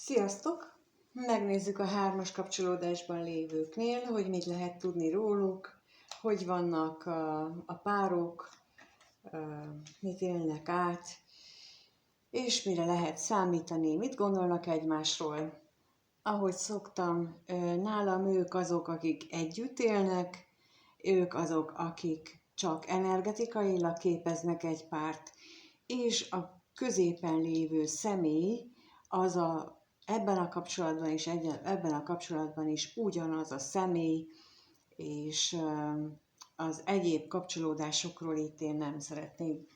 Sziasztok! Megnézzük a hármas kapcsolódásban lévőknél, hogy mit lehet tudni róluk, hogy vannak a párok, mit élnek át, és mire lehet számítani, mit gondolnak egymásról. Ahogy szoktam, nálam ők azok, akik együtt élnek, ők azok, akik csak energetikailag képeznek egy párt, és a középen lévő személy az ebben a kapcsolatban is, ebben a kapcsolatban is ugyanaz a személy, és az egyéb kapcsolódásokról itt én nem szeretnék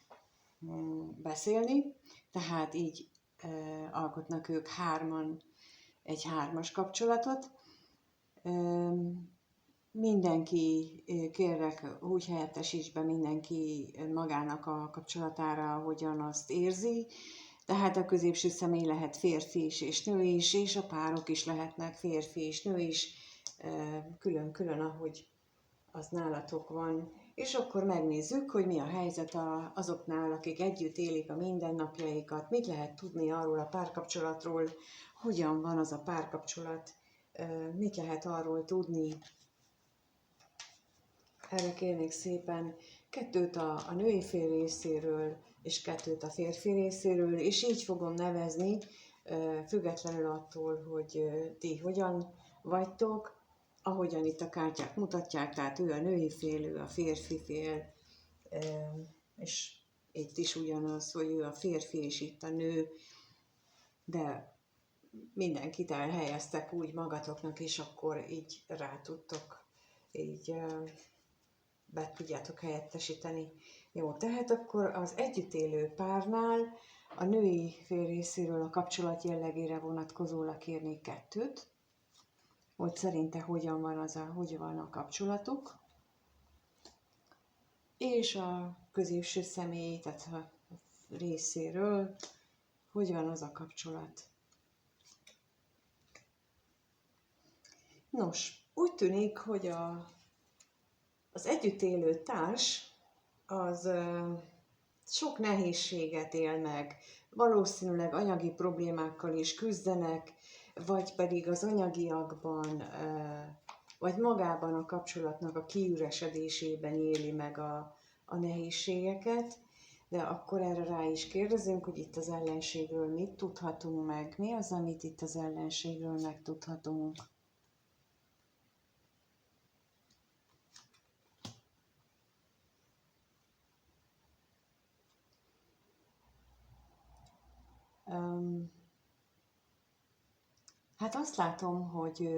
beszélni, tehát így alkotnak ők hárman egy hármas kapcsolatot. Mindenki, kérlek, úgy helyettesíts be mindenki magának a kapcsolatára, hogyan azt érzi. Tehát a középső személy lehet férfi is és nő is, és a párok is lehetnek férfi és nő is, külön-külön, ahogy az nálatok van. És akkor megnézzük, hogy mi a helyzet azoknál, akik együtt élik a mindennapjaikat, mit lehet tudni arról a párkapcsolatról, hogyan van az a párkapcsolat, mit lehet arról tudni. Erre kérnék szépen kettőt a női fél részéről, és kettőt a férfi részéről, és így fogom nevezni, függetlenül attól, hogy ti hogyan vagytok, ahogyan itt a kártyák mutatják, tehát ő a női fél, ő a férfi fél, és itt is ugyanaz, hogy ő a férfi, és itt a nő, de mindenkit elhelyeztek úgy magatoknak, és akkor így rá tudtok, így be tudjátok helyettesíteni. Jó, tehát akkor az együtt élő párnál a női fél részéről a kapcsolat jellegére vonatkozólag kérnék kettőt, hogy szerinte hogyan van a kapcsolatuk, és a középső személy, tehát a részéről, hogy van az a kapcsolat. Nos, úgy tűnik, hogy az együtt élő társ az sok nehézséget él meg, valószínűleg anyagi problémákkal is küzdenek, vagy pedig az anyagiakban, vagy magában a kapcsolatnak a kiüresedésében éli meg a nehézségeket, de akkor erre rá is kérdezünk, hogy itt az ellenségről mit tudhatunk meg, mi az, amit itt az ellenségről megtudhatunk. Hát azt látom, hogy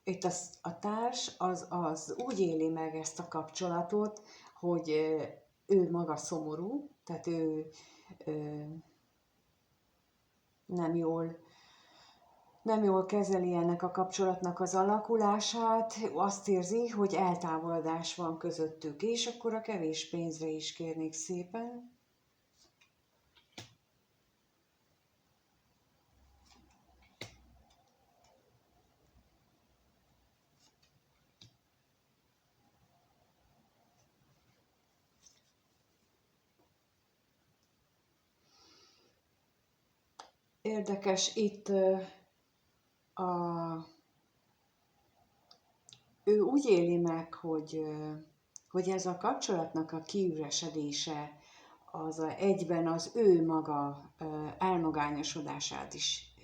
itt a társ az úgy éli meg ezt a kapcsolatot, hogy ő maga szomorú, tehát ő nem jól kezeli ennek a kapcsolatnak az alakulását, azt érzi, hogy eltávolodás van közöttük, és akkor a kevés pénzre is kérnék szépen. Érdekes, itt ő úgy éli meg, hogy ez a kapcsolatnak a kiüresedése az egyben az ő maga elmagányosodását is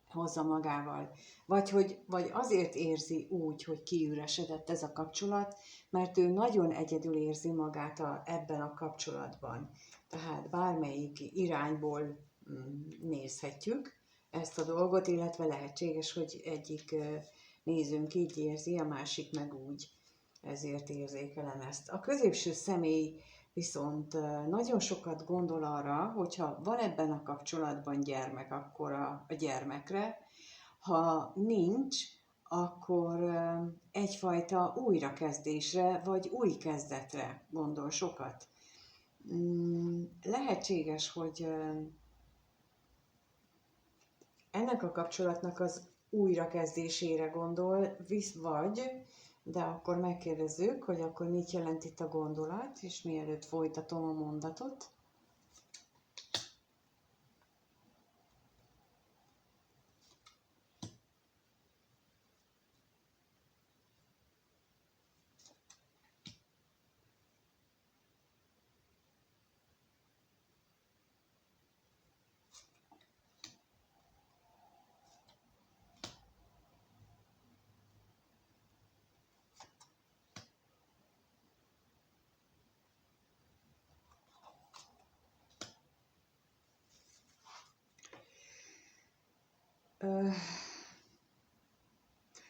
hozza magával. Vagy azért érzi úgy, hogy kiüresedett ez a kapcsolat, mert ő nagyon egyedül érzi magát ebben a kapcsolatban. Tehát bármelyik irányból nézhetjük ezt a dolgot, illetve lehetséges, hogy egyik nézőnk így érzi, a másik meg úgy. Ezért érzékelem ezt. A középső személy viszont nagyon sokat gondol arra, hogyha van ebben a kapcsolatban gyermek, akkor a gyermekre, ha nincs, akkor egyfajta újrakezdésre, vagy új kezdetre gondol sokat. Lehetséges, hogy ennek a kapcsolatnak az újrakezdésére gondol, de akkor megkérdezzük, hogy akkor mit jelent itt a gondolat, és mielőtt folytatom a mondatot.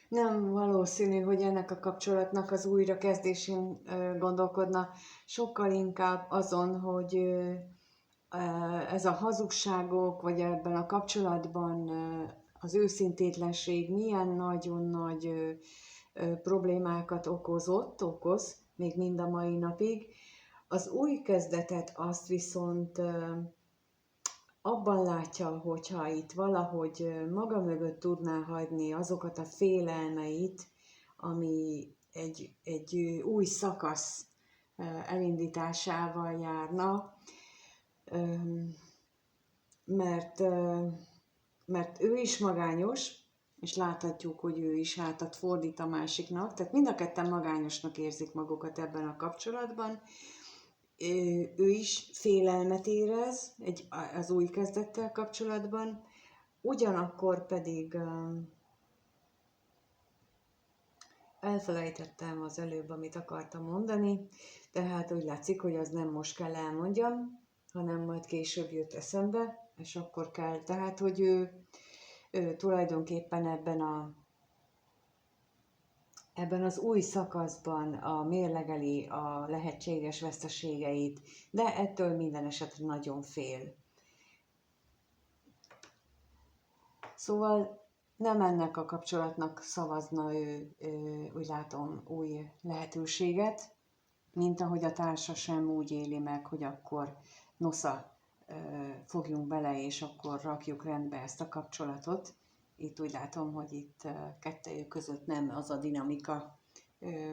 Nem valószínű, hogy ennek a kapcsolatnak az újrakezdésén gondolkodna, sokkal inkább azon, hogy ez a hazugságok, vagy ebben a kapcsolatban az őszintétlenség milyen nagyon nagy problémákat okoz, még mind a mai napig. Az új kezdetet azt viszont abban látja, hogyha itt valahogy maga mögött tudná hagyni azokat a félelmeit, ami egy új szakasz elindításával járna, mert ő is magányos, és láthatjuk, hogy ő is hátat fordít a másiknak, tehát mind a ketten magányosnak érzik magukat ebben a kapcsolatban. Ő is félelmet érez az új kezdettel kapcsolatban, ugyanakkor pedig elfelejtettem az előbb, amit akartam mondani, tehát úgy látszik, hogy az nem most kell elmondjam, hanem majd később jött eszembe, és akkor kell. Tehát, hogy ő tulajdonképpen ebben az új szakaszban mérlegeli a lehetséges veszteségeit, de ettől minden esetre nagyon fél. Szóval nem ennek a kapcsolatnak szavazna ő, úgy látom, új lehetőséget, mint ahogy a társa sem úgy éli meg, hogy akkor nosza, fogjunk bele, és akkor rakjuk rendbe ezt a kapcsolatot. Itt úgy látom, hogy itt kettejük között nem az a dinamika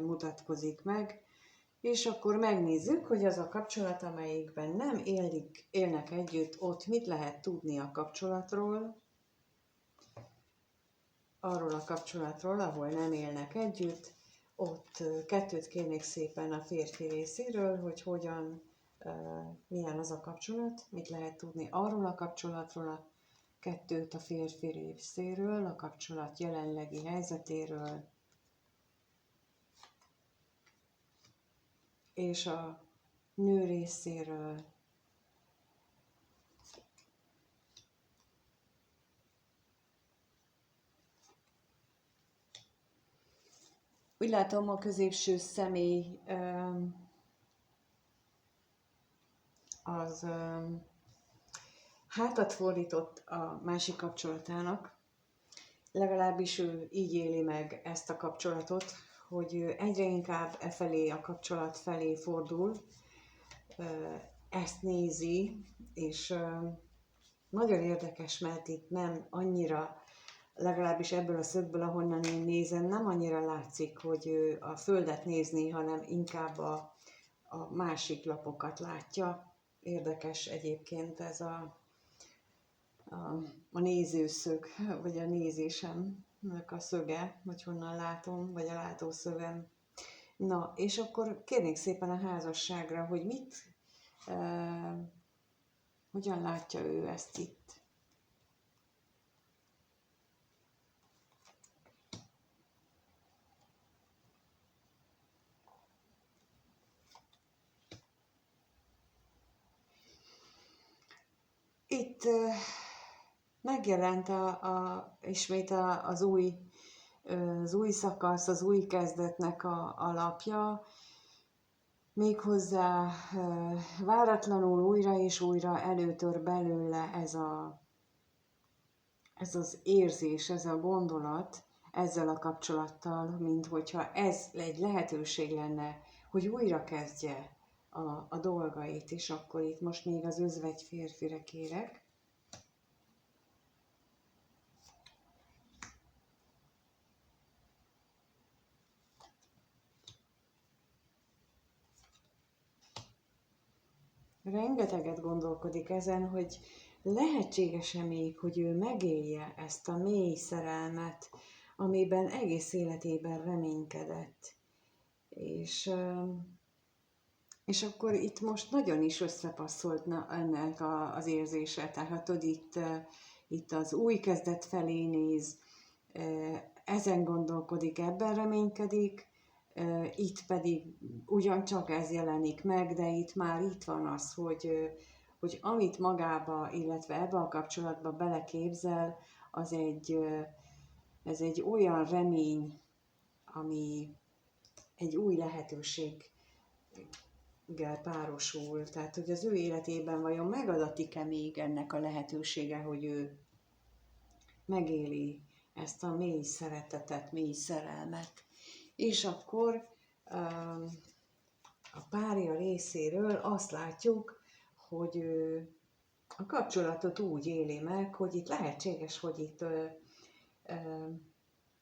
mutatkozik meg, és akkor megnézzük, hogy az a kapcsolat, amelyikben nem élnek együtt, ott mit lehet tudni a kapcsolatról, arról a kapcsolatról, ahol nem élnek együtt, ott kettőt kérnék szépen a férfi részéről, hogy milyen az a kapcsolat, mit lehet tudni arról a kapcsolatról, a kettőt a férfi részéről, a kapcsolat jelenlegi helyzetéről, és a nő részéről. Úgy látom, a középső személy az hátat fordított a másik kapcsolatának, legalábbis ő így éli meg ezt a kapcsolatot, hogy ő egyre inkább felé a kapcsolat felé fordul, ezt nézi, és nagyon érdekes, mert itt nem annyira, legalábbis ebből a szögből, ahonnan én nézem, nem annyira látszik, hogy ő a földet nézni, hanem inkább a másik lapokat látja. Érdekes egyébként ez a nézőszög, vagy a nézésemnek a szöge, hogy honnan látom, vagy a látószögem. Na, és akkor kérnék szépen a házasságra, hogy hogyan látja ő ezt itt. Itt megjelent ismét az új szakasz, az új kezdetnek a alapja, méghozzá váratlanul újra és újra előtör belőle ez az érzés, ez a gondolat ezzel a kapcsolattal, mint hogyha ez egy lehetőség lenne, hogy újra kezdje a dolgait, és akkor itt most még az özvegy férfire kérek. Rengeteget gondolkodik ezen, hogy lehetséges-e még, hogy ő megélje ezt a mély szerelmet, amiben egész életében reménykedett. És akkor itt most nagyon is összepasszolt ennek az érzése. Tehát, hogy itt az új kezdet felé néz, ezen gondolkodik, ebben reménykedik, itt pedig ugyancsak ez jelenik meg, de itt már itt van az, hogy amit magába, illetve ebbe a kapcsolatba beleképzel, ez egy olyan remény, ami egy új lehetőséggel párosul. Tehát, hogy az ő életében vajon megadatik-e még ennek a lehetősége, hogy ő megéli ezt a mély szeretetet, mély szerelmet. És akkor a párja részéről azt látjuk, hogy ő a kapcsolatot úgy éli meg, hogy itt lehetséges, hogy itt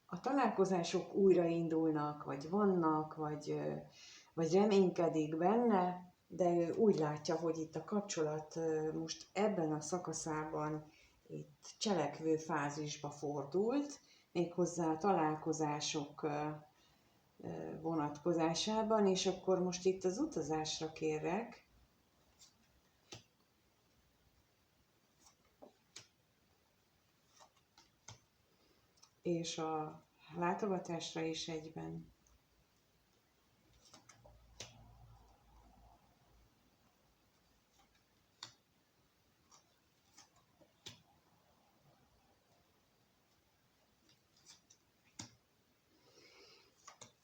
a találkozások újraindulnak, vagy vannak, vagy reménykedik benne, de ő úgy látja, hogy itt a kapcsolat most ebben a szakaszában itt cselekvő fázisba fordult, méghozzá a találkozások vonatkozásában, és akkor most itt az utazásra kérek, és a látogatásra is egyben.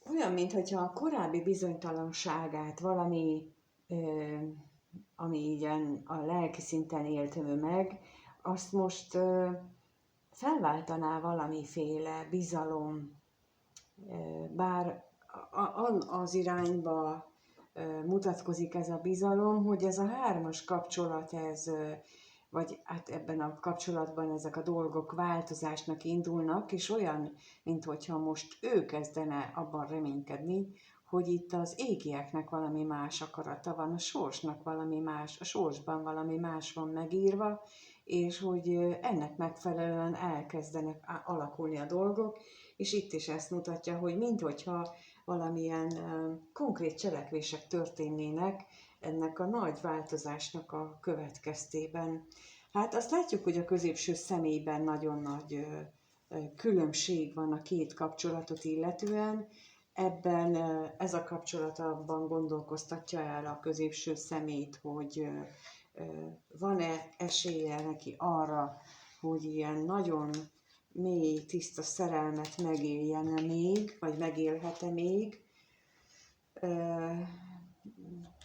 Olyan, mintha a korábbi bizonytalanságát valami, ami ilyen a lelki szinten élt ő meg, azt most felváltaná valamiféle bizalom, bár az irányba mutatkozik ez a bizalom, hogy ez a hármas kapcsolat, vagy hát ebben a kapcsolatban ezek a dolgok változásnak indulnak, és olyan, mintha most ő kezdene abban reménykedni, hogy itt az égieknek valami más akarata van, a sorsnak valami más, a sorsban valami más van megírva, és hogy ennek megfelelően elkezdenek alakulni a dolgok, és itt is ezt mutatja, hogy minthogyha valamilyen konkrét cselekvések történnének ennek a nagy változásnak a következtében. Hát azt látjuk, hogy a középső személyben nagyon nagy különbség van a két kapcsolatot illetően. Ebben ez a kapcsolat abban gondolkoztatja el a középső személyt, hogy van-e esélye neki arra, hogy ilyen nagyon mély, tiszta szerelmet megéljen-e még, vagy megélhet-e még.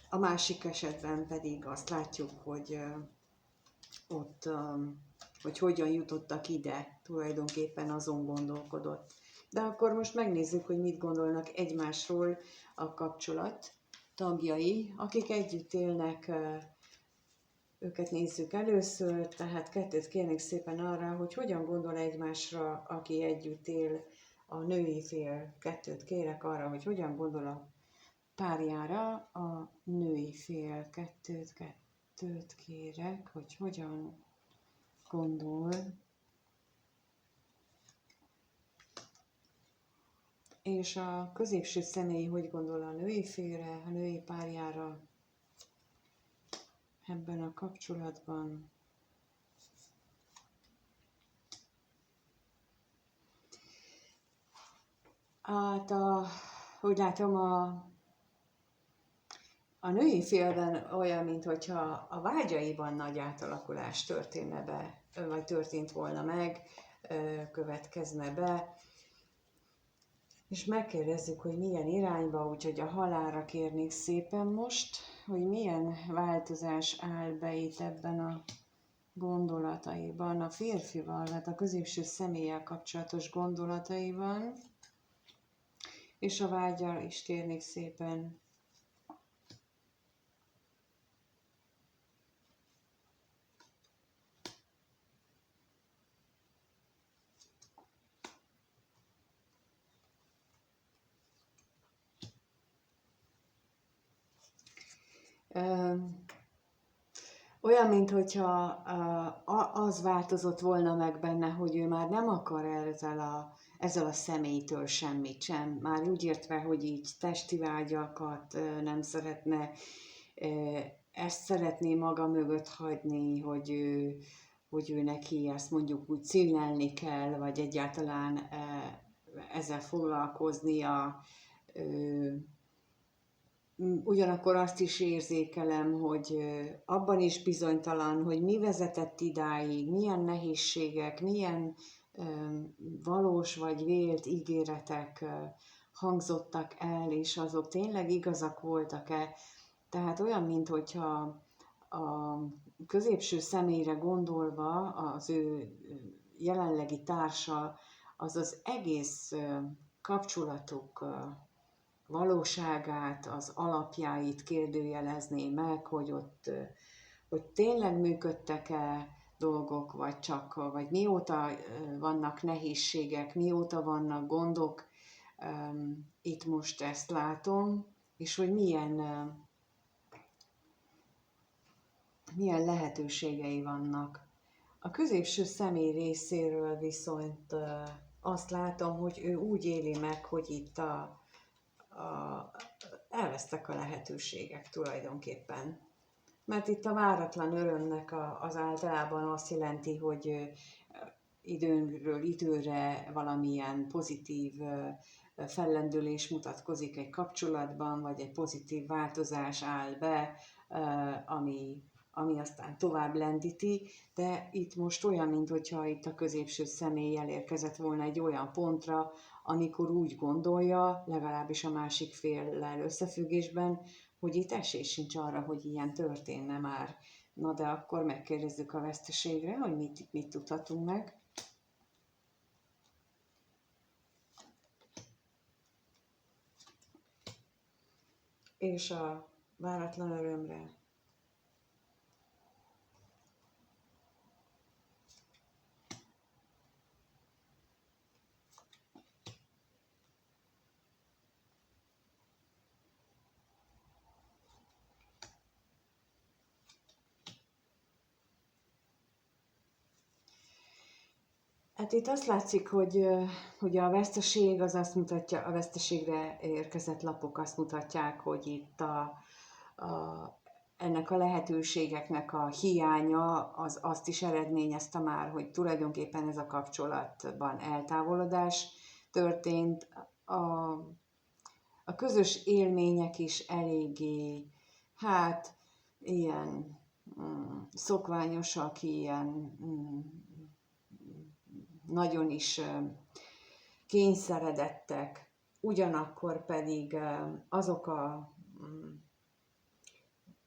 A másik esetben pedig azt látjuk, hogy ott, hogy hogyan jutottak ide, tulajdonképpen azon gondolkodott. De akkor most megnézzük, hogy mit gondolnak egymásról a kapcsolat tagjai, akik együtt élnek. Őket nézzük először, tehát kettőt kérnék szépen arra, hogy hogyan gondol egymásra, aki együtt él, a női fél. Kettőt kérek arra, hogy hogyan gondol a párjára a női fél. Kettőt kérek, hogy hogyan gondol. És a középső személy hogy gondol a női félre, a női párjára ebben a kapcsolatban. Hát úgy látom, a női félben olyan, mintha a vágyaiban nagy átalakulás történne be, vagy történt volna meg, következne be. És megkérdezzük, hogy milyen irányba, úgyhogy a halálra kérnék szépen most, hogy milyen változás áll be itt ebben a gondolataiban, a férfival, tehát a középső személlyel kapcsolatos gondolataiban, és a vágyal is kérnék szépen. Olyan, mintha az változott volna meg benne, hogy ő már nem akar ezzel a személytől semmit sem. Már úgy értve, hogy így testi vágyakat nem szeretne, ezt szeretné maga mögött hagyni, hogy ő neki ezt mondjuk úgy cillelni kell, vagy egyáltalán ezzel foglalkoznia. ugyanakkor azt is érzékelem, hogy abban is bizonytalan, hogy mi vezetett idáig, milyen nehézségek, milyen valós vagy vélt ígéretek hangzottak el, és azok tényleg igazak voltak-e. Tehát olyan, minthogyha a középső személyre gondolva az ő jelenlegi társa az egész kapcsolatuk valóságát, az alapjáit kérdőjelezné meg, hogy tényleg működtek-e dolgok, vagy mióta vannak nehézségek, mióta vannak gondok. Itt most ezt látom, és hogy milyen lehetőségei vannak. A középső személy részéről viszont azt látom, hogy ő úgy éli meg, hogy itt elvesztek a lehetőségek tulajdonképpen. Mert itt a váratlan örömnek az általában azt jelenti, hogy időről időre valamilyen pozitív fellendülés mutatkozik egy kapcsolatban, vagy egy pozitív változás áll be, ami aztán tovább lendíti, de itt most olyan, mintha itt a középső személy elérkezett volna egy olyan pontra, amikor úgy gondolja, legalábbis a másik féllel összefüggésben, hogy itt esély sincs arra, hogy ilyen történne már. Na de akkor megkérdezzük a veszteségre, hogy mit tudhatunk meg. És a váratlan örömre. Hát itt azt látszik, hogy a veszteség az azt mutatja, a veszteségre érkezett lapok azt mutatják, hogy itt ennek a lehetőségeknek a hiánya az azt is eredményezte már, hogy tulajdonképpen ez a kapcsolatban eltávolodás történt. A közös élmények is eléggé, ilyen szokványosak, ilyen nagyon is kényszeredettek, ugyanakkor pedig azok a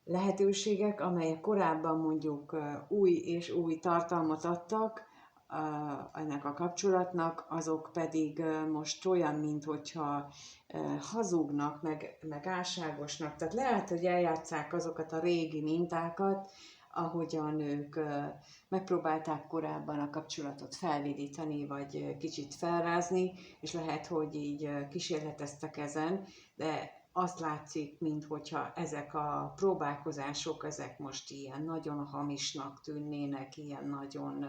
lehetőségek, amelyek korábban mondjuk új és új tartalmat adtak ennek a kapcsolatnak, azok pedig most olyan, minthogyha hazugnak, meg álságosnak. Tehát lehet, hogy eljátsszák azokat a régi mintákat, ahogyan ők megpróbálták korábban a kapcsolatot felvidítani, vagy kicsit felrázni, és lehet, hogy így kísérleteztek ezen, de azt látszik, minthogyha ezek a próbálkozások, ezek most ilyen nagyon hamisnak tűnnének, ilyen nagyon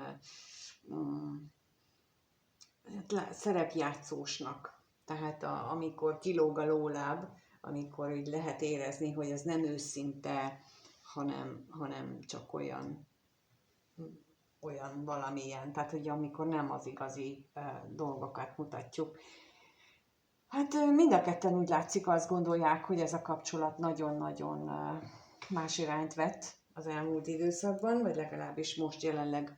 szerepjátszósnak. Tehát amikor kilóg a lóláb, amikor így lehet érezni, hogy ez nem őszinte, hanem csak olyan valamilyen, tehát hogy amikor nem az igazi dolgokat mutatjuk. Hát mind a ketten úgy látszik, azt gondolják, hogy ez a kapcsolat nagyon-nagyon más irányt vett az elmúlt időszakban, vagy legalábbis most jelenleg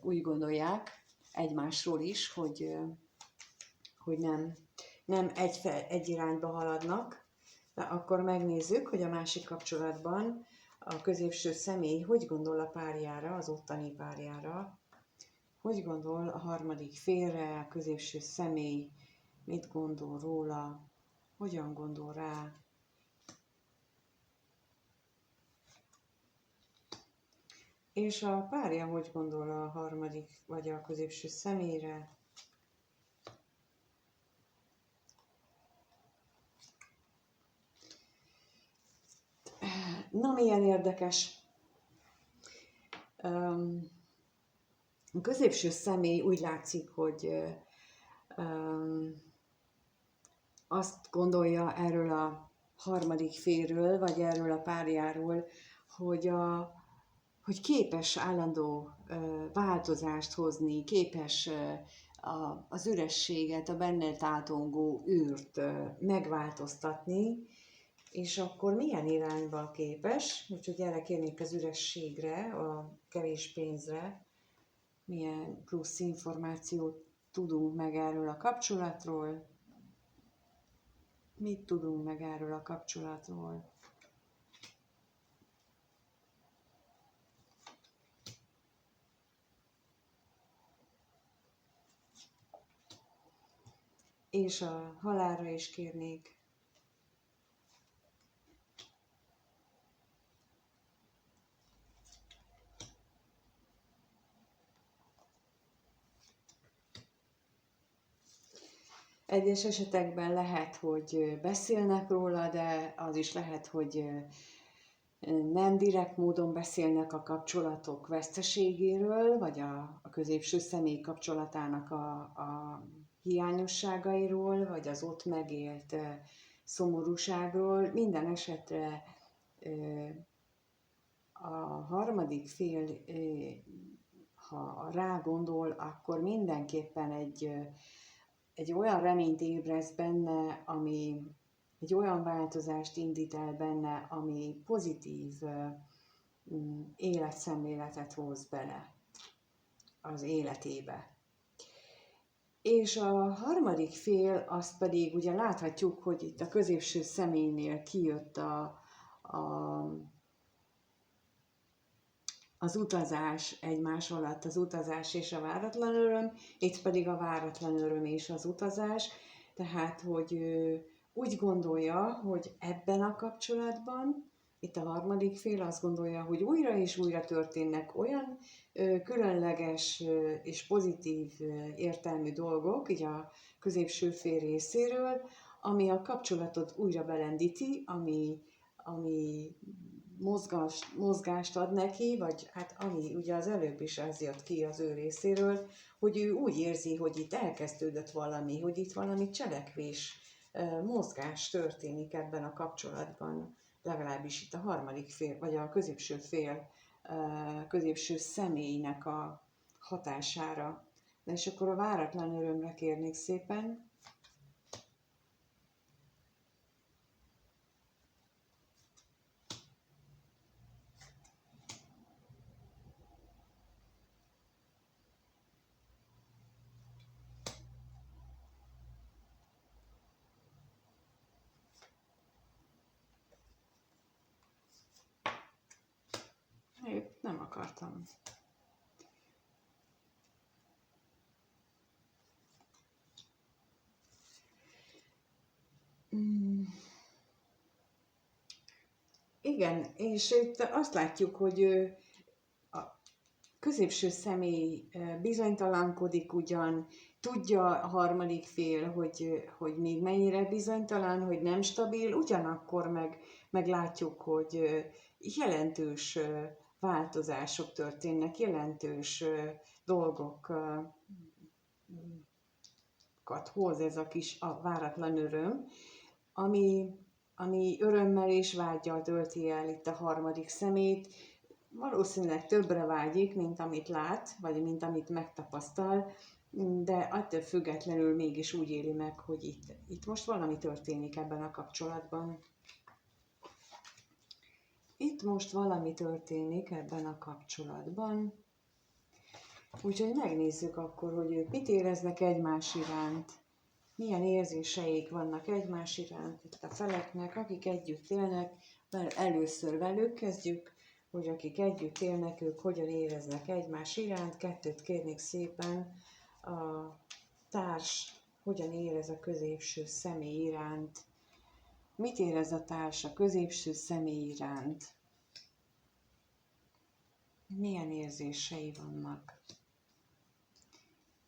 úgy gondolják egymásról is, hogy nem egy irányba haladnak. De akkor megnézzük, hogy a másik kapcsolatban a középső személy hogy gondol a párjára, az ottani párjára, hogy gondol a harmadik félre, a középső személy, mit gondol róla, hogyan gondol rá. És a párja hogy gondol a harmadik vagy a középső személyre. Na, milyen érdekes. A középső személy úgy látszik, hogy azt gondolja erről a harmadik félről, vagy erről a párjáról, hogy képes állandó változást hozni, képes az ürességet, a benne tátongó űrt megváltoztatni, És akkor milyen irányba képes, úgyhogy erre kérnék az ürességre, a kevés pénzre, milyen plusz információt tudunk meg erről a kapcsolatról, mit tudunk meg erről a kapcsolatról. És a halálra is kérnék. Egyes esetekben lehet, hogy beszélnek róla, de az is lehet, hogy nem direkt módon beszélnek a kapcsolatok veszteségéről, vagy a középső személy kapcsolatának a hiányosságairól, vagy az ott megélt szomorúságról. Minden esetre a harmadik fél, ha rá gondol, akkor mindenképpen egy olyan reményt ébreszt benne, ami egy olyan változást indít el benne, ami pozitív életszemléletet hoz bele az életébe. És a harmadik fél, azt pedig ugye láthatjuk, hogy itt a középső személynél kijött az utazás egymás alatt, az utazás és a váratlan öröm, itt pedig a váratlan öröm és az utazás, tehát, hogy úgy gondolja, hogy ebben a kapcsolatban, itt a harmadik fél azt gondolja, hogy újra és újra történnek olyan különleges és pozitív értelmű dolgok, így a középső fél részéről, ami a kapcsolatot újra belendíti, ami mozgást ad neki, vagy hát ami ugye az előbb is az jött ki az ő részéről, hogy ő úgy érzi, hogy itt elkezdődött valami, hogy itt valami cselekvés, mozgás történik ebben a kapcsolatban, legalábbis itt a harmadik fél, vagy a középső fél, középső személynek a hatására. Na és akkor a váratlan örömre kérnék szépen. Nem akartam. Igen, és itt azt látjuk, hogy a középső személy bizonytalankodik ugyan, tudja a harmadik fél, hogy még mennyire bizonytalan, hogy nem stabil, ugyanakkor meg látjuk, hogy jelentős változások történnek, jelentős dolgokat hoz ez a váratlan öröm, ami örömmel és vággyal tölti el itt a harmadik szemét. Valószínűleg többre vágyik, mint amit lát, vagy mint amit megtapasztal, de attól függetlenül mégis úgy éli meg, hogy itt most valami történik ebben a kapcsolatban. Itt most valami történik ebben a kapcsolatban. Úgyhogy megnézzük akkor, hogy ők mit éreznek egymás iránt. Milyen érzéseik vannak egymás iránt itt a feleknek, akik együtt élnek, mert először velük kezdjük, hogy akik együtt élnek, ők hogyan éreznek egymás iránt. Kettőt kérnék szépen, a társ hogyan érez a középső személy iránt. Mit érez a társ a középső személy iránt? Milyen érzései vannak?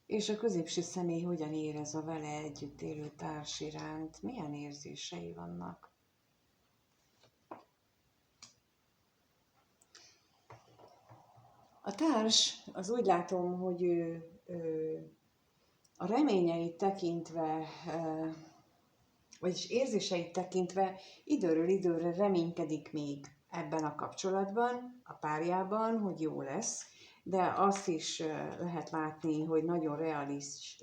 És a középső személy hogyan érez a vele együtt élő társ iránt? Milyen érzései vannak? A társ, az úgy látom, hogy ő a reményeit tekintve, vagyis érzéseit tekintve időről időre reménykedik még ebben a kapcsolatban, a párjában, hogy jó lesz, de azt is lehet látni, hogy nagyon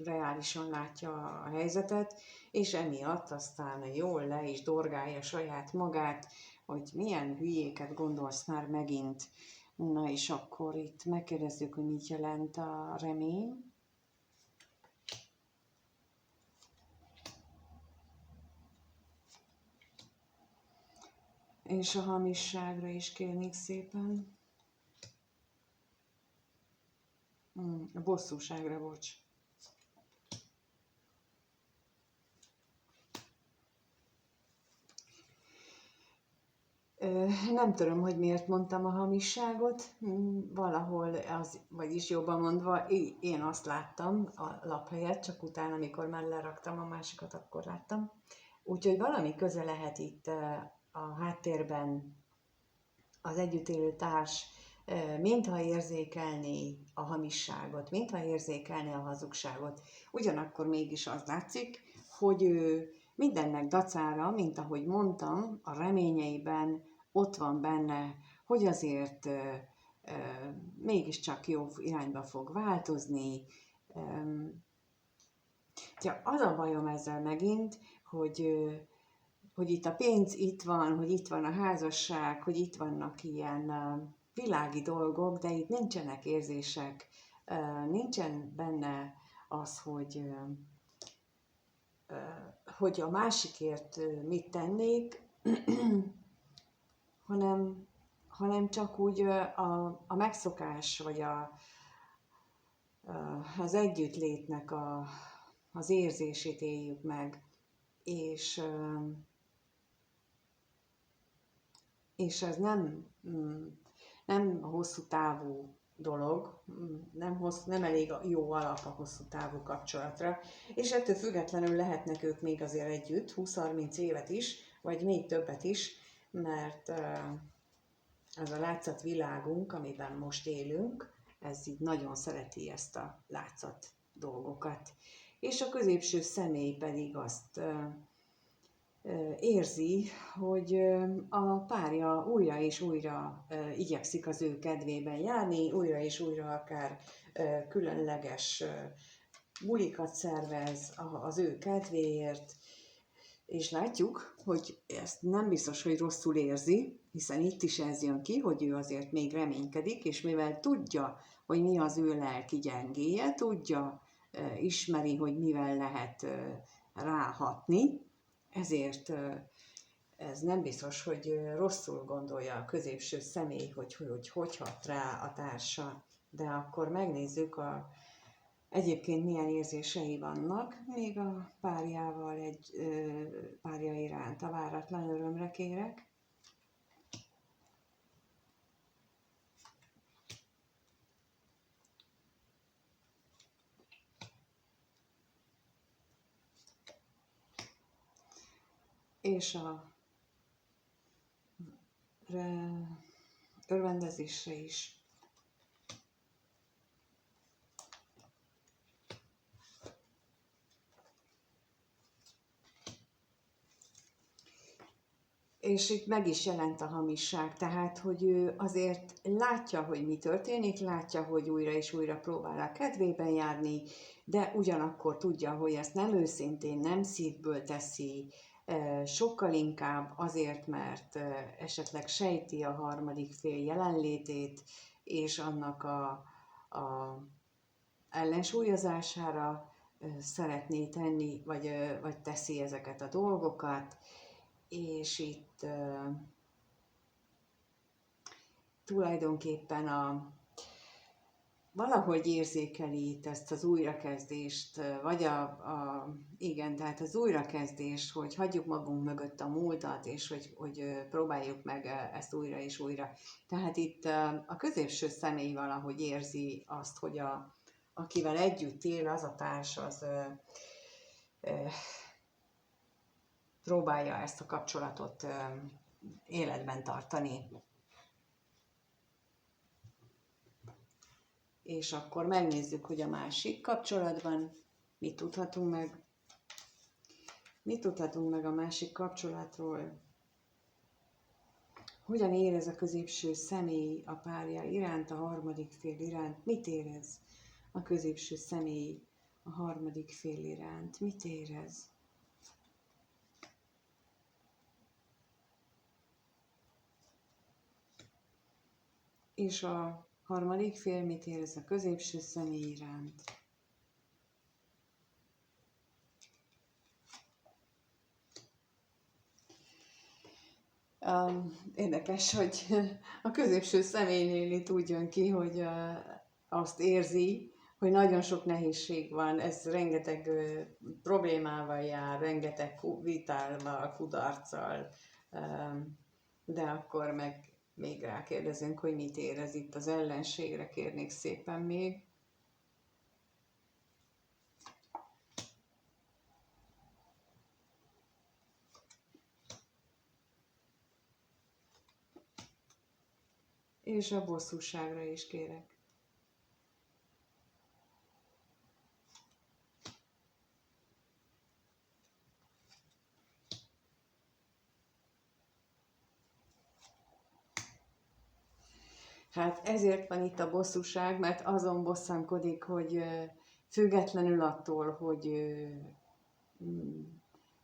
reálisan látja a helyzetet, és emiatt aztán jól le is dorgálja saját magát, hogy milyen hülyéket gondolsz már megint. Na és akkor itt megkérdezzük, hogy mit jelent a remény. És a hamisságra is kérnék szépen. A bosszúságra, bocs. Nem tudom, hogy miért mondtam a hamisságot, valahol az, vagyis jobban mondva, én azt láttam a lap helyett, csak utána, amikor már leraktam a másikat, akkor láttam. Úgyhogy valami köze lehet itt a háttérben az együtt élő társ, mintha érzékelné a hamisságot, mintha érzékelné a hazugságot. Ugyanakkor mégis az látszik, hogy ő mindennek dacára, mint ahogy mondtam, a reményeiben ott van benne, hogy azért mégiscsak jó irányba fog változni. Az a bajom ezzel megint, hogy itt a pénz itt van, hogy itt van a házasság, hogy itt vannak ilyen világi dolgok, de itt nincsenek érzések, nincsen benne az, hogy a másikért mit tennék, hanem csak úgy a megszokás, vagy az együttlétnek az érzését éljük meg, és ez nem hosszú távú dolog, nem elég jó alap a hosszú távú kapcsolatra, és ettől függetlenül lehetnek ők még azért együtt, 20-30 évet is, vagy még többet is, mert ez a látszatvilágunk, amiben most élünk, ez így nagyon szereti ezt a látszat dolgokat. És a középső személy pedig azt érzi, hogy a párja újra és újra igyekszik az ő kedvében járni, újra és újra akár különleges bulikat szervez az ő kedvéért, és látjuk, hogy ezt nem biztos, hogy rosszul érzi, hiszen itt is ez jön ki, hogy ő azért még reménykedik, és mivel tudja, hogy mi az ő lelki gyengéje, tudja, ismeri, hogy mivel lehet ráhatni, ezért ez nem biztos, hogy rosszul gondolja a középső személy, hogy hat rá a társa, de akkor megnézzük egyébként milyen érzései vannak, még a párjával párja iránt a váratlan örömre kérek. És a örvendezésre is. És itt meg is jelent a hamisság, tehát, hogy ő azért látja, hogy mi történik, látja, hogy újra és újra próbál a kedvében járni, de ugyanakkor tudja, hogy ezt nem őszintén, nem szívből teszi, sokkal inkább azért, mert esetleg sejti a harmadik fél jelenlétét, és annak a ellensúlyozására szeretné tenni, vagy teszi ezeket a dolgokat, és itt tulajdonképpen valahogy érzékeli itt ezt az újrakezdést, vagy igen, tehát az újrakezdést, hogy hagyjuk magunk mögött a múltat, és hogy próbáljuk meg ezt újra és újra. Tehát itt a középső személy valahogy érzi azt, hogy akivel együtt él, az a társ, az próbálja ezt a kapcsolatot életben tartani. És akkor megnézzük, hogy a másik kapcsolatban mit tudhatunk meg. Mit tudhatunk meg a másik kapcsolatról? Hogyan érez a középső személy a párja iránt, a harmadik fél iránt? Mit érez a középső személy a harmadik fél iránt? Mit érez? És a harmadik fél mit érez a középső személy iránt? Érdekes, hogy a középső személynél itt úgy jön ki, hogy azt érzi, hogy nagyon sok nehézség van, ez rengeteg problémával jár, rengeteg vitával, kudarccal, de akkor meg még rákérdezünk, hogy mit érez itt az ellenségre, kérnék szépen még. És a bosszúságra is kérek. Hát ezért van itt a bosszúság, mert azon bosszankodik, hogy függetlenül attól, hogy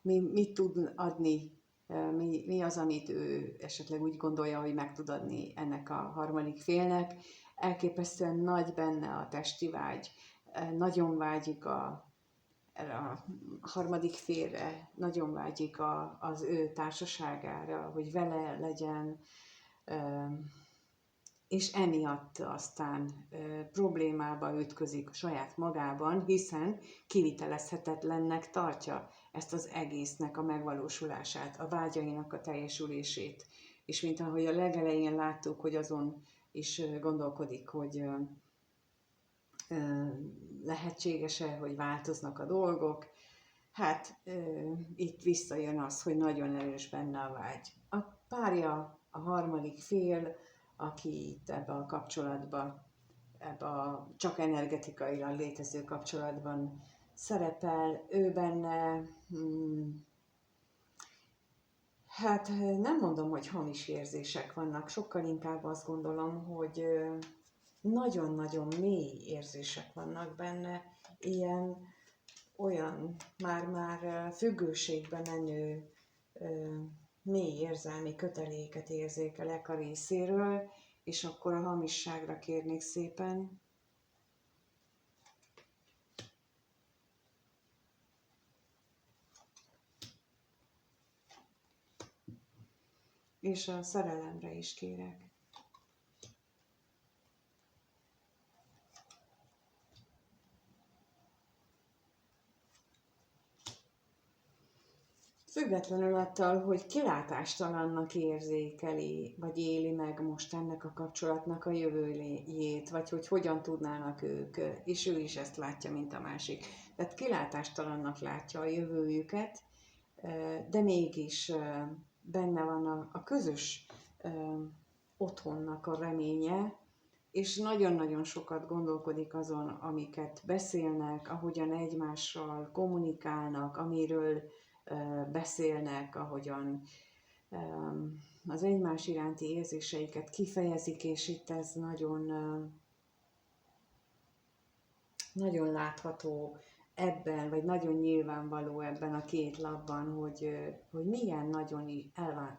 mit tud adni, mi az, amit ő esetleg úgy gondolja, hogy meg tud adni ennek a harmadik félnek. Elképesztően nagy benne a testi vágy, nagyon vágyik a harmadik félre, nagyon vágyik az ő társaságára, hogy vele legyen, és emiatt aztán problémába ütközik saját magában, hiszen kivitelezhetetlennek tartja ezt az egésznek a megvalósulását, a vágyainak a teljesülését. És mint ahogy a legelején láttuk, hogy azon is gondolkodik, hogy lehetséges-e, hogy változnak a dolgok, hát itt visszajön az, hogy nagyon erős benne a vágy. A párja, a harmadik fél, aki itt ebbe a kapcsolatba, ebbe a csak energetikailag létező kapcsolatban szerepel, ő benne, hát nem mondom, hogy hamis érzések vannak, sokkal inkább azt gondolom, hogy nagyon-nagyon mély érzések vannak benne, olyan már függőségbe menő mély érzelmi köteléket érzékelek a részéről, és akkor a hamisságra kérnék szépen. És a szerelemre is kérek. Függetlenül attól, hogy kilátástalannak érzékeli, vagy éli meg most ennek a kapcsolatnak a jövőjét, vagy hogy hogyan tudnának ők, és ő is ezt látja, mint a másik. Tehát kilátástalannak látja a jövőjüket, de mégis benne van a közös otthonnak a reménye, és nagyon-nagyon sokat gondolkodik azon, amiket beszélnek, ahogyan egymással kommunikálnak, amiről beszélnek, ahogyan az egymás iránti érzéseiket kifejezik, és itt ez nagyon, nagyon látható ebben, vagy nagyon nyilvánvaló ebben a két labban, hogy milyen nagyon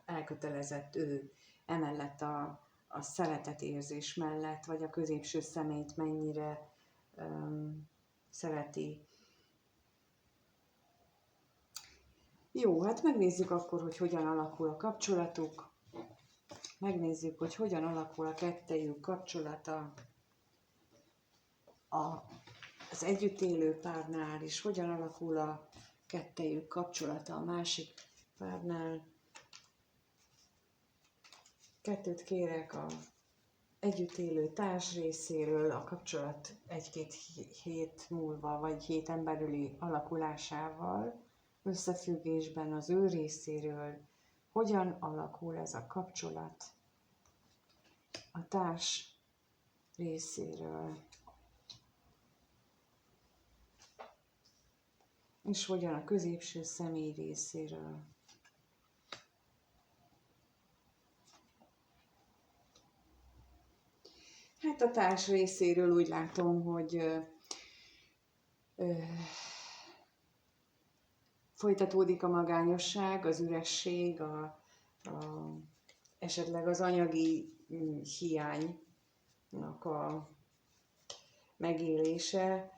elkötelezett ő emellett a szeretetérzés mellett, vagy a középső személyt mennyire szereti. Jó, hát megnézzük akkor, hogy hogyan alakul a kapcsolatuk. Megnézzük, hogy hogyan alakul a kettejük kapcsolata az együtt élő párnál, és hogyan alakul a kettejük kapcsolata a másik párnál. Kettőt kérek a együtt élő társ részéről, a kapcsolat egy-két hét múlva, vagy héten belüli alakulásával, összefüggésben az ő részéről, hogyan alakul ez a kapcsolat a társ részéről, és hogyan a középső személy részéről. folytatás részéről úgy látom, hogy folytatódik a magányosság, az üresség, esetleg az anyagi hiánynak a megélése.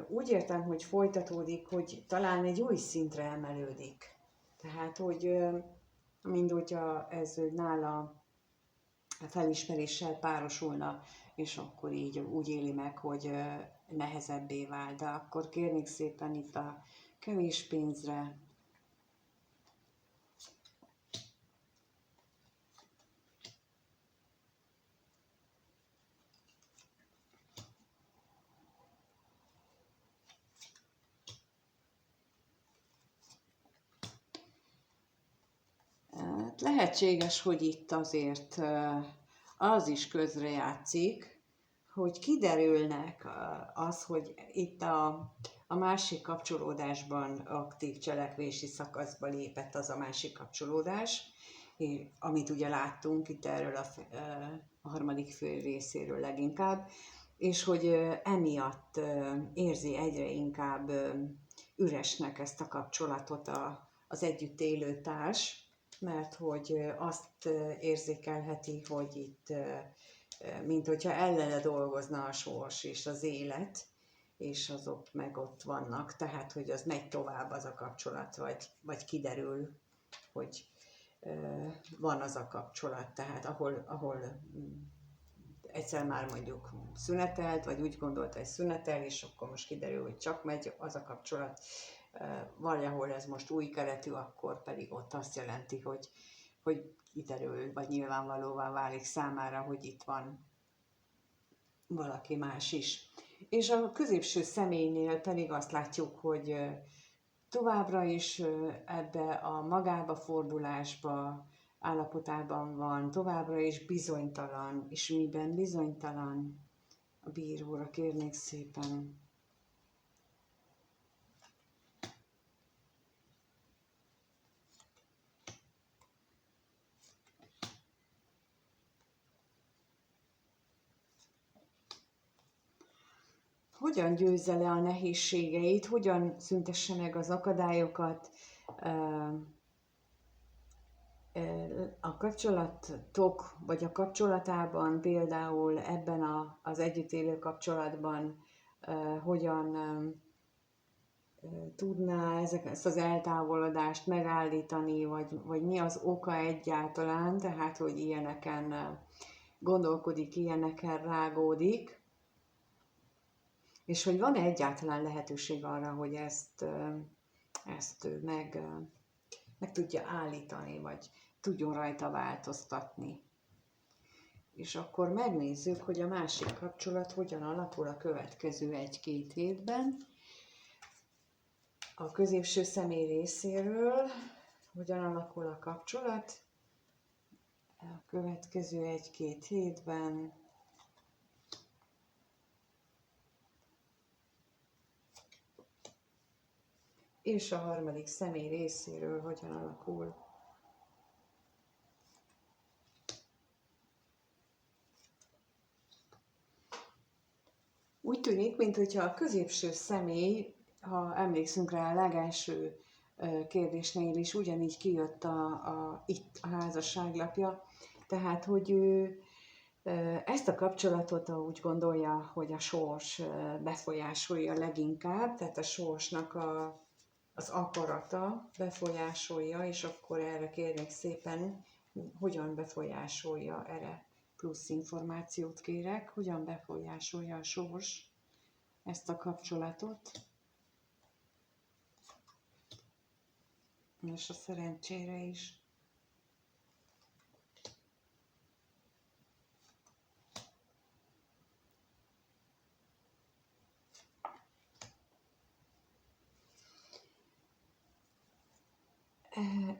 Úgy értem, hogy folytatódik, hogy talán egy új szintre emelődik. Tehát, hogy mindhogyha ez nála felismeréssel párosulna, és akkor így úgy éli meg, hogy nehezebbé vált. De akkor kérnék szépen itt a kevés pénzre. Lehetséges, hogy itt azért az is közrejátszik, hogy kiderülnek az, hogy itt a másik kapcsolódásban aktív cselekvési szakaszba lépett az a másik kapcsolódás, amit ugye láttunk itt erről a harmadik fél részéről leginkább, és hogy emiatt érzi egyre inkább üresnek ezt a kapcsolatot az együtt élő társ, mert hogy azt érzékelheti, hogy itt, mint hogyha ellene dolgozna a sors és az élet, és azok meg ott vannak, tehát hogy az megy tovább az a kapcsolat, vagy kiderül, hogy van az a kapcsolat, tehát ahol egyszer már mondjuk szünetelt, vagy úgy gondolta, hogy szünetel, és akkor most kiderül, hogy csak megy az a kapcsolat, valahol ez most új keretű, akkor pedig ott azt jelenti, hogy kiderül, vagy nyilvánvalóvá válik számára, hogy itt van valaki más is. És a középső személynél pedig azt látjuk, hogy továbbra is ebbe a magába fordulásba állapotában van, továbbra is bizonytalan, és miben bizonytalan? A bíróra kérnék szépen. Hogyan győzze le a nehézségeit, hogyan szüntesse meg az akadályokat, a kapcsolatok, vagy a kapcsolatában, például ebben az együttélő kapcsolatban hogyan tudná ezt az eltávolodást megállítani, vagy mi az oka egyáltalán, tehát hogy ilyeneken gondolkodik, ilyeneken rágódik, és hogy van-e egyáltalán lehetőség arra, hogy ezt ő meg tudja állítani, vagy tudjon rajta változtatni. És akkor megnézzük, hogy a másik kapcsolat hogyan alakul a következő 1-2 hétben. A középső személy részéről hogyan alakul a kapcsolat a következő 1-2 hétben. És a harmadik személy részéről hogyan alakul. Úgy tűnik, mintha a középső személy, ha emlékszünk rá a legelső kérdésnél is, ugyanígy kijött itt a házasságlapja, tehát hogy ő ezt a kapcsolatot úgy gondolja, hogy a sors befolyásolja leginkább, tehát a sorsnak az akarata befolyásolja, és akkor erre kérnék szépen, hogyan befolyásolja, erre plusz információt kérek, hogyan befolyásolja a sors ezt a kapcsolatot. És a szerencsére is.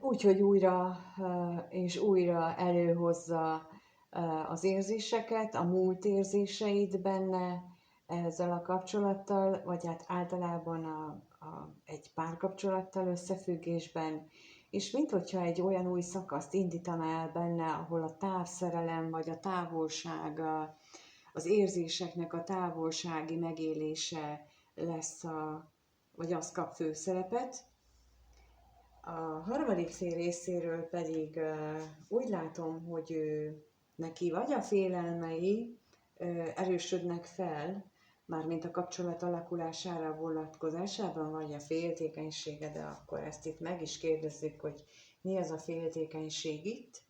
Úgyhogy újra és újra előhozza az érzéseket, a múlt érzéseit benne ezzel a kapcsolattal, vagy hát általában egy párkapcsolattal összefüggésben, és minthogyha egy olyan új szakaszt indítana el benne, ahol a távszerelem vagy a távolság az érzéseknek a távolsági megélése lesz vagy az kap főszerepet. A harmadik fél részéről pedig úgy látom, hogy neki vagy a félelmei erősödnek fel, mármint a kapcsolat alakulására vonatkozásában, vagy a féltékenysége, de akkor ezt itt meg is kérdezzük, hogy mi az a féltékenység itt,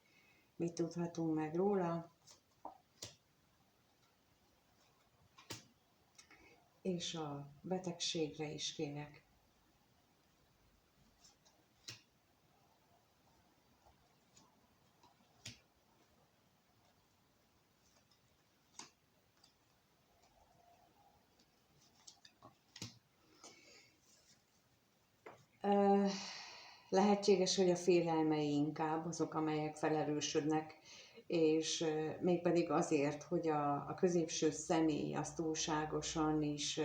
mit tudhatunk meg róla. És a betegségre is kérek. Lehetséges, hogy a félelmei inkább azok, amelyek felerősödnek, és mégpedig azért, hogy a középső személy az túlságosan is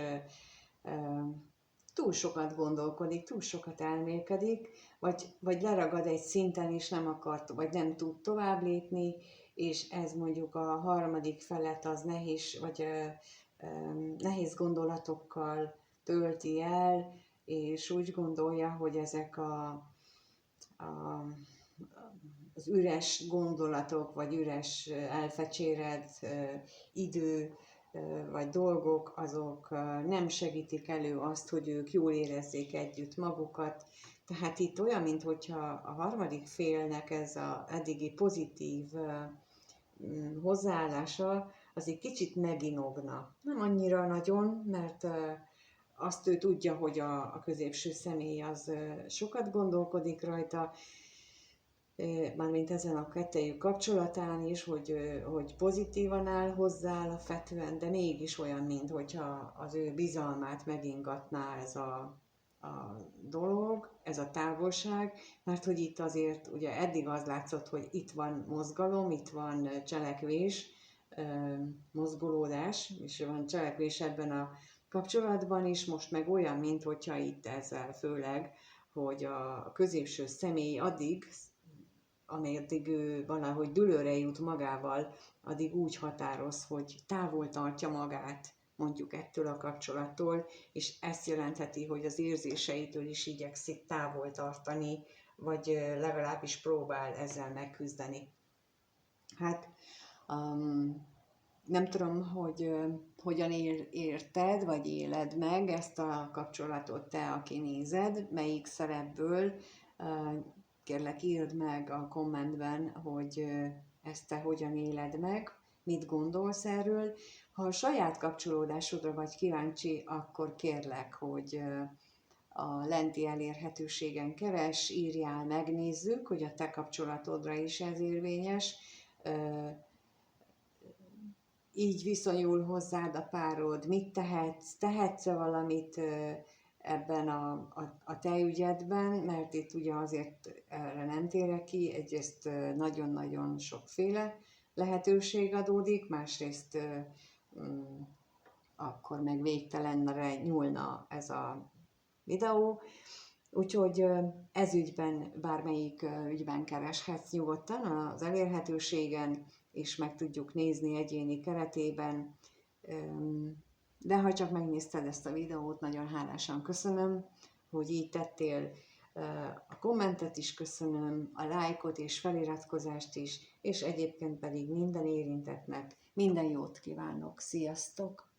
túl sokat gondolkodik, túl sokat elmélkedik, vagy leragad egy szinten, és nem akart, vagy nem tud tovább lépni, és ez mondjuk a harmadik felet az nehéz gondolatokkal tölti el, és úgy gondolja, hogy ezek az üres gondolatok, vagy üres elfecséred idő, vagy dolgok, azok nem segítik elő azt, hogy ők jól érezzék együtt magukat. Tehát itt olyan, mintha a harmadik félnek ez az eddigi pozitív hozzáállása az egy kicsit meginogna. Nem annyira nagyon, mert azt ő tudja, hogy a középső személy az sokat gondolkodik rajta, mármint ezen a kettejük kapcsolatán is, hogy pozitívan áll hozzá alapvetően, de mégis olyan, mintha az ő bizalmát megingatná ez a dolog, ez a távolság, mert hogy itt azért ugye eddig az látszott, hogy itt van mozgalom, itt van cselekvés, mozgolódás, és van cselekvés ebben a kapcsolatban is, most meg olyan, mintha itt ezzel főleg, hogy a középső személy ameddig ő valahogy dűlőre jut magával, addig úgy határoz, hogy távol tartja magát mondjuk ettől a kapcsolattól, és ezt jelentheti, hogy az érzéseitől is igyekszik távol tartani, vagy legalábbis próbál ezzel megküzdeni. Hát nem tudom, hogy hogyan érted, vagy éled meg ezt a kapcsolatot te, aki nézed, melyik szerepből. Kérlek, írd meg a kommentben, hogy ezt te hogyan éled meg, mit gondolsz erről. Ha a saját kapcsolódásodra vagy kíváncsi, akkor kérlek, hogy a lenti elérhetőségen keres, írjál, megnézzük, hogy a te kapcsolatodra is ez érvényes. Így viszonyul hozzád a párod, mit tehetsz-e valamit ebben a te ügyedben, mert itt ugye azért erre nem térek ki, egyrészt nagyon-nagyon sokféle lehetőség adódik, másrészt akkor meg végtelenre nyúlna ez a videó, úgyhogy ez ügyben, bármelyik ügyben kereshetsz nyugodtan az elérhetőségen, és meg tudjuk nézni egyéni keretében. De ha csak megnézted ezt a videót, nagyon hálásan köszönöm, hogy így tettél. A kommentet is köszönöm, a lájkot és feliratkozást is, és egyébként pedig minden érintettnek minden jót kívánok. Sziasztok!